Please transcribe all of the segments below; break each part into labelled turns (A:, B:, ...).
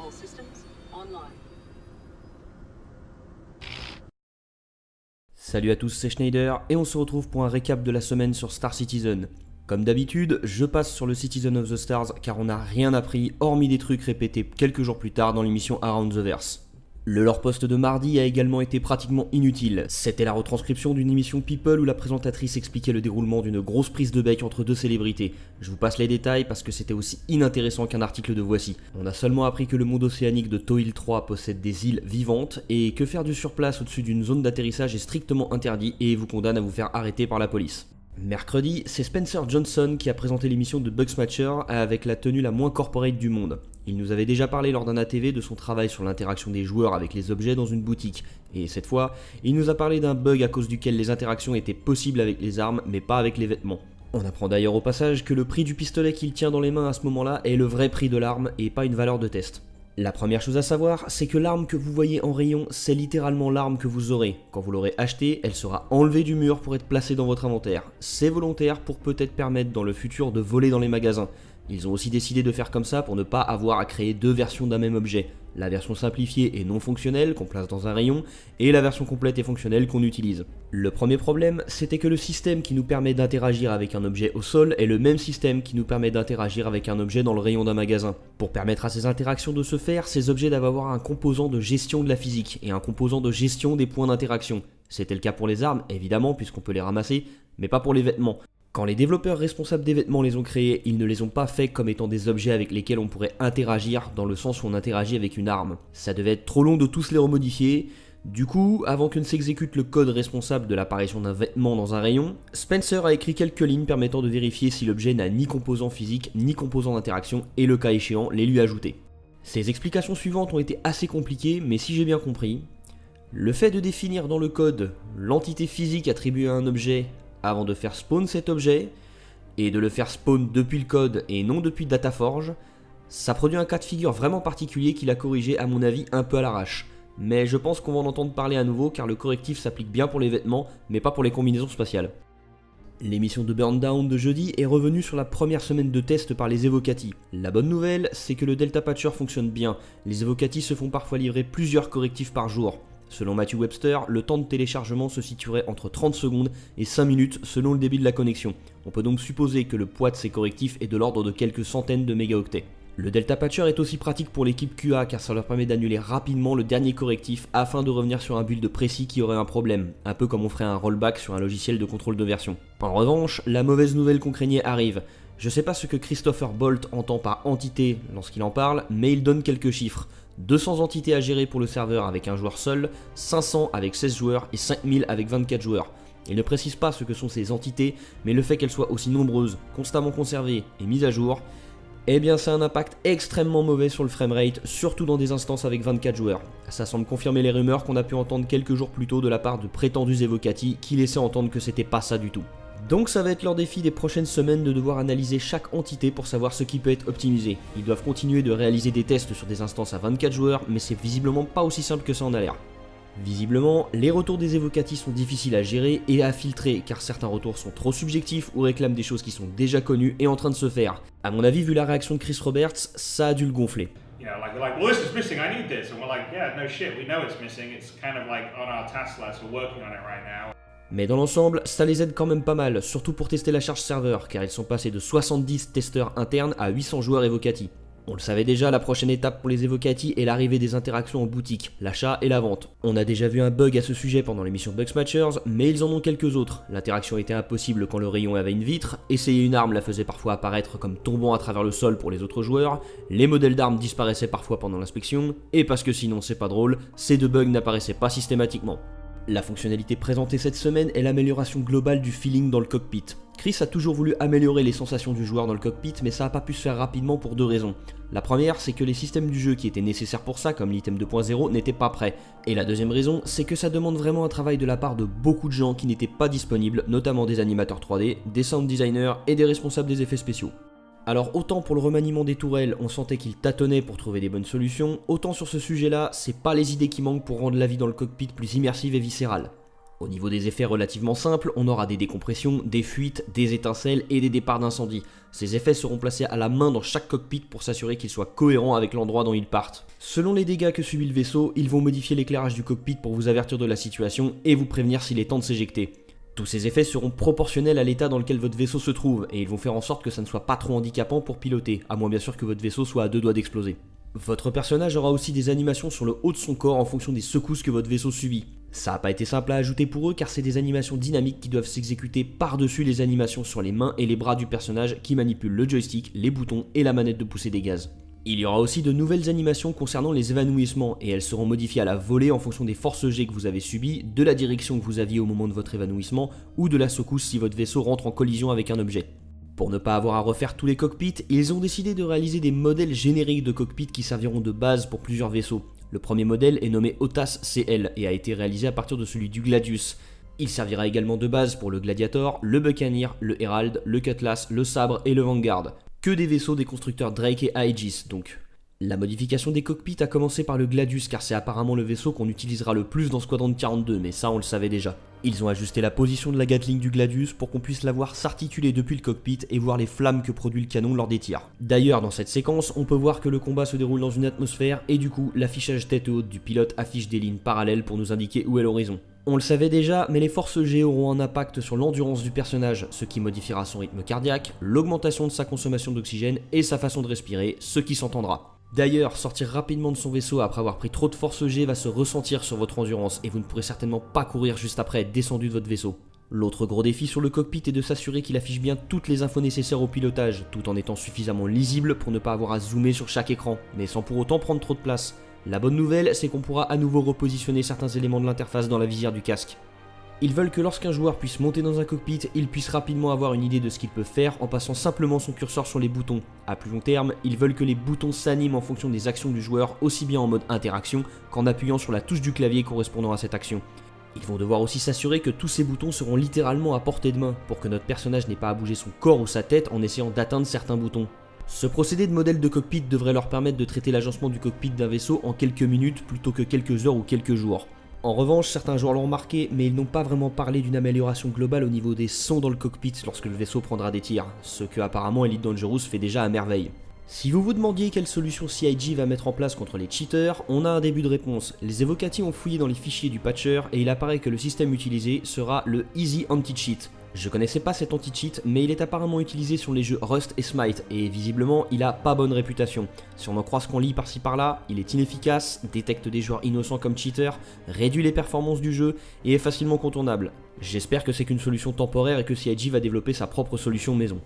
A: All systems online.
B: Salut à tous, c'est Schneider et on se retrouve pour un récap de la semaine sur Star Citizen. Comme d'habitude, je passe sur le Citizen of the Stars car on n'a rien appris hormis des trucs répétés quelques jours plus tard dans l'émission Around the Verse. Le lore post de mardi a également été pratiquement inutile. C'était la retranscription d'une émission People où la présentatrice expliquait le déroulement d'une grosse prise de bec entre deux célébrités. Je vous passe les détails parce que c'était aussi inintéressant qu'un article de Voici. On a seulement appris que le monde océanique de Toil 3 possède des îles vivantes et que faire du surplace au-dessus d'une zone d'atterrissage est strictement interdit et vous condamne à vous faire arrêter par la police. Mercredi, c'est Spencer Johnson qui a présenté l'émission de Bugsmatcher avec la tenue la moins corporate du monde. Il nous avait déjà parlé lors d'un ATV de son travail sur l'interaction des joueurs avec les objets dans une boutique, et cette fois, il nous a parlé d'un bug à cause duquel les interactions étaient possibles avec les armes mais pas avec les vêtements. On apprend d'ailleurs au passage que le prix du pistolet qu'il tient dans les mains à ce moment-là est le vrai prix de l'arme et pas une valeur de test. La première chose à savoir, c'est que l'arme que vous voyez en rayon, c'est littéralement l'arme que vous aurez. Quand vous l'aurez achetée, elle sera enlevée du mur pour être placée dans votre inventaire. C'est volontaire pour peut-être permettre dans le futur de voler dans les magasins. Ils ont aussi décidé de faire comme ça pour ne pas avoir à créer deux versions d'un même objet. La version simplifiée et non fonctionnelle qu'on place dans un rayon, et la version complète et fonctionnelle qu'on utilise. Le premier problème, c'était que le système qui nous permet d'interagir avec un objet au sol est le même système qui nous permet d'interagir avec un objet dans le rayon d'un magasin. Pour permettre à ces interactions de se faire, ces objets doivent avoir un composant de gestion de la physique et un composant de gestion des points d'interaction. C'était le cas pour les armes, évidemment, puisqu'on peut les ramasser, mais pas pour les vêtements. Quand les développeurs responsables des vêtements les ont créés, ils ne les ont pas faits comme étant des objets avec lesquels on pourrait interagir dans le sens où on interagit avec une arme. Ça devait être trop long de tous les remodifier. Du coup, avant que ne s'exécute le code responsable de l'apparition d'un vêtement dans un rayon, Spencer a écrit quelques lignes permettant de vérifier si l'objet n'a ni composant physique ni composant d'interaction et le cas échéant, les lui ajouter. Ces explications suivantes ont été assez compliquées, mais si j'ai bien compris, le fait de définir dans le code l'entité physique attribuée à un objet avant de faire spawn cet objet, et de le faire spawn depuis le code et non depuis Dataforge, ça produit un cas de figure vraiment particulier qu'il a corrigé à mon avis un peu à l'arrache. Mais je pense qu'on va en entendre parler à nouveau car le correctif s'applique bien pour les vêtements, mais pas pour les combinaisons spatiales. L'émission de Burndown de jeudi est revenue sur la première semaine de test par les Evocati. La bonne nouvelle, c'est que le Delta Patcher fonctionne bien. Les Evocati se font parfois livrer plusieurs correctifs par jour. Selon Matthew Webster, le temps de téléchargement se situerait entre 30 secondes et 5 minutes selon le débit de la connexion. On peut donc supposer que le poids de ces correctifs est de l'ordre de quelques centaines de mégaoctets. Le Delta Patcher est aussi pratique pour l'équipe QA car ça leur permet d'annuler rapidement le dernier correctif afin de revenir sur un build précis qui aurait un problème, un peu comme on ferait un rollback sur un logiciel de contrôle de version. En revanche, la mauvaise nouvelle qu'on craignait arrive. Je sais pas ce que Christopher Bolt entend par entité lorsqu'il en parle, mais il donne quelques chiffres. 200 entités à gérer pour le serveur avec un joueur seul, 500 avec 16 joueurs et 5000 avec 24 joueurs. Il ne précise pas ce que sont ces entités, mais le fait qu'elles soient aussi nombreuses, constamment conservées et mises à jour, eh bien ça a un impact extrêmement mauvais sur le framerate, surtout dans des instances avec 24 joueurs. Ça semble confirmer les rumeurs qu'on a pu entendre quelques jours plus tôt de la part de prétendus Evocati qui laissaient entendre que c'était pas ça du tout. Donc ça va être leur défi des prochaines semaines de devoir analyser chaque entité pour savoir ce qui peut être optimisé. Ils doivent continuer de réaliser des tests sur des instances à 24 joueurs, mais c'est visiblement pas aussi simple que ça en a l'air. Visiblement, les retours des Evocati sont difficiles à gérer et à filtrer car certains retours sont trop subjectifs ou réclament des choses qui sont déjà connues et en train de se faire. À mon avis, vu la réaction de Chris Roberts, ça a dû le gonfler.
C: You know, like, well, this is missing, I need this. And we're like, yeah, no shit, we know it's missing. It's kind of like on our task list, we're working on it right now.
B: Mais dans l'ensemble, ça les aide quand même pas mal, surtout pour tester la charge serveur, car ils sont passés de 70 testeurs internes à 800 joueurs Evocati. On le savait déjà, la prochaine étape pour les Evocati est l'arrivée des interactions en boutique, l'achat et la vente. On a déjà vu un bug à ce sujet pendant l'émission Bugsmatchers, mais ils en ont quelques autres. L'interaction était impossible quand le rayon avait une vitre, essayer une arme la faisait parfois apparaître comme tombant à travers le sol pour les autres joueurs, les modèles d'armes disparaissaient parfois pendant l'inspection, et parce que sinon c'est pas drôle, ces deux bugs n'apparaissaient pas systématiquement. La fonctionnalité présentée cette semaine est l'amélioration globale du feeling dans le cockpit. Chris a toujours voulu améliorer les sensations du joueur dans le cockpit, mais ça n'a pas pu se faire rapidement pour deux raisons. La première, c'est que les systèmes du jeu qui étaient nécessaires pour ça, comme l'item 2.0, n'étaient pas prêts. Et la deuxième raison, c'est que ça demande vraiment un travail de la part de beaucoup de gens qui n'étaient pas disponibles, notamment des animateurs 3D, des sound designers et des responsables des effets spéciaux. Alors autant pour le remaniement des tourelles, on sentait qu'il tâtonnait pour trouver des bonnes solutions, autant sur ce sujet-là, c'est pas les idées qui manquent pour rendre la vie dans le cockpit plus immersive et viscérale. Au niveau des effets relativement simples, on aura des décompressions, des fuites, des étincelles et des départs d'incendie. Ces effets seront placés à la main dans chaque cockpit pour s'assurer qu'ils soient cohérents avec l'endroit dont ils partent. Selon les dégâts que subit le vaisseau, ils vont modifier l'éclairage du cockpit pour vous avertir de la situation et vous prévenir s'il est temps de s'éjecter. Tous ces effets seront proportionnels à l'état dans lequel votre vaisseau se trouve et ils vont faire en sorte que ça ne soit pas trop handicapant pour piloter, à moins bien sûr que votre vaisseau soit à 2 doigts d'exploser. Votre personnage aura aussi des animations sur le haut de son corps en fonction des secousses que votre vaisseau subit. Ça n'a pas été simple à ajouter pour eux car c'est des animations dynamiques qui doivent s'exécuter par-dessus les animations sur les mains et les bras du personnage qui manipulent le joystick, les boutons et la manette de poussée des gaz. Il y aura aussi de nouvelles animations concernant les évanouissements et elles seront modifiées à la volée en fonction des forces G que vous avez subies, de la direction que vous aviez au moment de votre évanouissement ou de la secousse si votre vaisseau rentre en collision avec un objet. Pour ne pas avoir à refaire tous les cockpits, ils ont décidé de réaliser des modèles génériques de cockpits qui serviront de base pour plusieurs vaisseaux. Le premier modèle est nommé Otas CL et a été réalisé à partir de celui du Gladius. Il servira également de base pour le Gladiator, le Buccaneer, le Herald, le Cutlass, le Sabre et le Vanguard. Que des vaisseaux des constructeurs Drake et Aegis donc. La modification des cockpits a commencé par le Gladius car c'est apparemment le vaisseau qu'on utilisera le plus dans Squadron 42, mais ça on le savait déjà. Ils ont ajusté la position de la Gatling du Gladius pour qu'on puisse la voir s'articuler depuis le cockpit et voir les flammes que produit le canon lors des tirs. D'ailleurs dans cette séquence, on peut voir que le combat se déroule dans une atmosphère et du coup l'affichage tête haute du pilote affiche des lignes parallèles pour nous indiquer où est l'horizon. On le savait déjà, mais les forces G auront un impact sur l'endurance du personnage, ce qui modifiera son rythme cardiaque, l'augmentation de sa consommation d'oxygène et sa façon de respirer, ce qui s'entendra. D'ailleurs, sortir rapidement de son vaisseau après avoir pris trop de force G va se ressentir sur votre endurance et vous ne pourrez certainement pas courir juste après être descendu de votre vaisseau. L'autre gros défi sur le cockpit est de s'assurer qu'il affiche bien toutes les infos nécessaires au pilotage, tout en étant suffisamment lisible pour ne pas avoir à zoomer sur chaque écran, mais sans pour autant prendre trop de place. La bonne nouvelle, c'est qu'on pourra à nouveau repositionner certains éléments de l'interface dans la visière du casque. Ils veulent que lorsqu'un joueur puisse monter dans un cockpit, il puisse rapidement avoir une idée de ce qu'il peut faire en passant simplement son curseur sur les boutons. A plus long terme, ils veulent que les boutons s'animent en fonction des actions du joueur, aussi bien en mode interaction qu'en appuyant sur la touche du clavier correspondant à cette action. Ils vont devoir aussi s'assurer que tous ces boutons seront littéralement à portée de main, pour que notre personnage n'ait pas à bouger son corps ou sa tête en essayant d'atteindre certains boutons. Ce procédé de modèle de cockpit devrait leur permettre de traiter l'agencement du cockpit d'un vaisseau en quelques minutes plutôt que quelques heures ou quelques jours. En revanche, certains joueurs l'ont remarqué, mais ils n'ont pas vraiment parlé d'une amélioration globale au niveau des sons dans le cockpit lorsque le vaisseau prendra des tirs, ce que apparemment Elite Dangerous fait déjà à merveille. Si vous vous demandiez quelle solution CIG va mettre en place contre les cheaters, on a un début de réponse. Les Evocati ont fouillé dans les fichiers du patcher et il apparaît que le système utilisé sera le Easy Anti-Cheat. Je connaissais pas cet anti-cheat, mais il est apparemment utilisé sur les jeux Rust et Smite, et visiblement il a pas bonne réputation. Si on en croit ce qu'on lit par-ci par-là, il est inefficace, détecte des joueurs innocents comme cheaters, réduit les performances du jeu, et est facilement contournable. J'espère que c'est qu'une solution temporaire et que CIG va développer sa propre solution maison.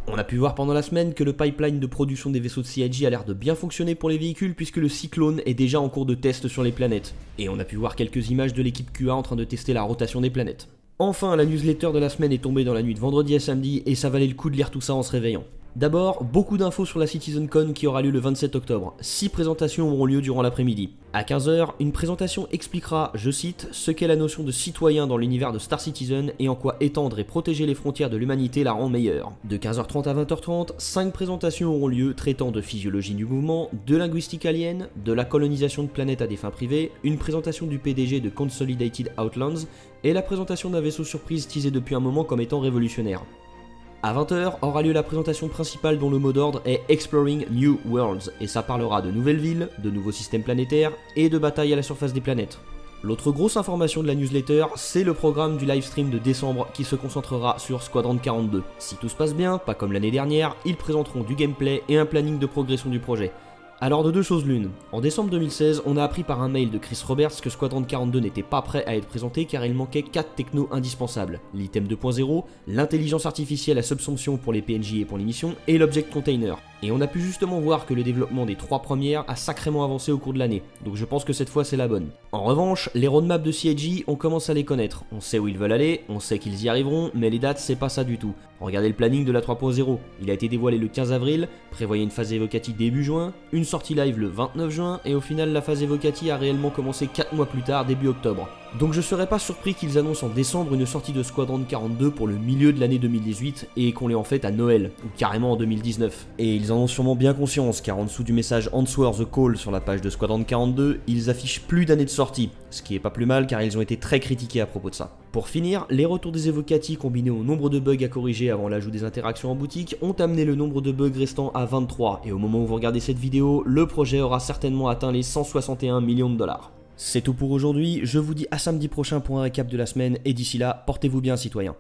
B: On a pu voir pendant la semaine que le pipeline de production des vaisseaux de CIG a l'air de bien fonctionner pour les véhicules puisque le Cyclone est déjà en cours de test sur les planètes. Et on a pu voir quelques images de l'équipe QA en train de tester la rotation des planètes. Enfin, la newsletter de la semaine est tombée dans la nuit de vendredi à samedi et ça valait le coup de lire tout ça en se réveillant. D'abord, beaucoup d'infos sur la CitizenCon qui aura lieu le 27 octobre. 6 présentations auront lieu durant l'après-midi. À 15h, une présentation expliquera, je cite, ce qu'est la notion de citoyen dans l'univers de Star Citizen et en quoi étendre et protéger les frontières de l'humanité la rend meilleure. De 15h30 à 20h30, 5 présentations auront lieu traitant de physiologie du mouvement, de linguistique alien, de la colonisation de planètes à des fins privées, une présentation du PDG de Consolidated Outlands et la présentation d'un vaisseau surprise teasé depuis un moment comme étant révolutionnaire. À 20h aura lieu la présentation principale dont le mot d'ordre est Exploring New Worlds et ça parlera de nouvelles villes, de nouveaux systèmes planétaires et de batailles à la surface des planètes. L'autre grosse information de la newsletter, c'est le programme du livestream de décembre qui se concentrera sur Squadron 42. Si tout se passe bien, pas comme l'année dernière, ils présenteront du gameplay et un planning de progression du projet. Alors de deux choses l'une, en décembre 2016, on a appris par un mail de Chris Roberts que Squadron 42 n'était pas prêt à être présenté car il manquait 4 technos indispensables. L'item 2.0, l'intelligence artificielle à subsumption pour les PNJ et pour les missions, et l'object container. Et on a pu justement voir que le développement des 3 premières a sacrément avancé au cours de l'année, donc je pense que cette fois c'est la bonne. En revanche, les roadmaps de CIG, on commence à les connaître, on sait où ils veulent aller, on sait qu'ils y arriveront, mais les dates c'est pas ça du tout. Regardez le planning de la 3.0, il a été dévoilé le 15 avril, prévoyait une phase évocative début juin, une sortie live le 29 juin, et au final la phase évocative a réellement commencé 4 mois plus tard, début octobre. Donc je serais pas surpris qu'ils annoncent en décembre une sortie de Squadron 42 pour le milieu de l'année 2018 et qu'on l'ait en fait à Noël, ou carrément en 2019. Et ils en ont sûrement bien conscience car en dessous du message Answer the Call sur la page de Squadron 42, ils affichent plus d'années de sortie, ce qui est pas plus mal car ils ont été très critiqués à propos de ça. Pour finir, les retours des Evocati combinés au nombre de bugs à corriger avant l'ajout des interactions en boutique ont amené le nombre de bugs restant à 23 et au moment où vous regardez cette vidéo, le projet aura certainement atteint les 161 millions de dollars. C'est tout pour aujourd'hui, je vous dis à samedi prochain pour un récap de la semaine et d'ici là, portez-vous bien citoyens.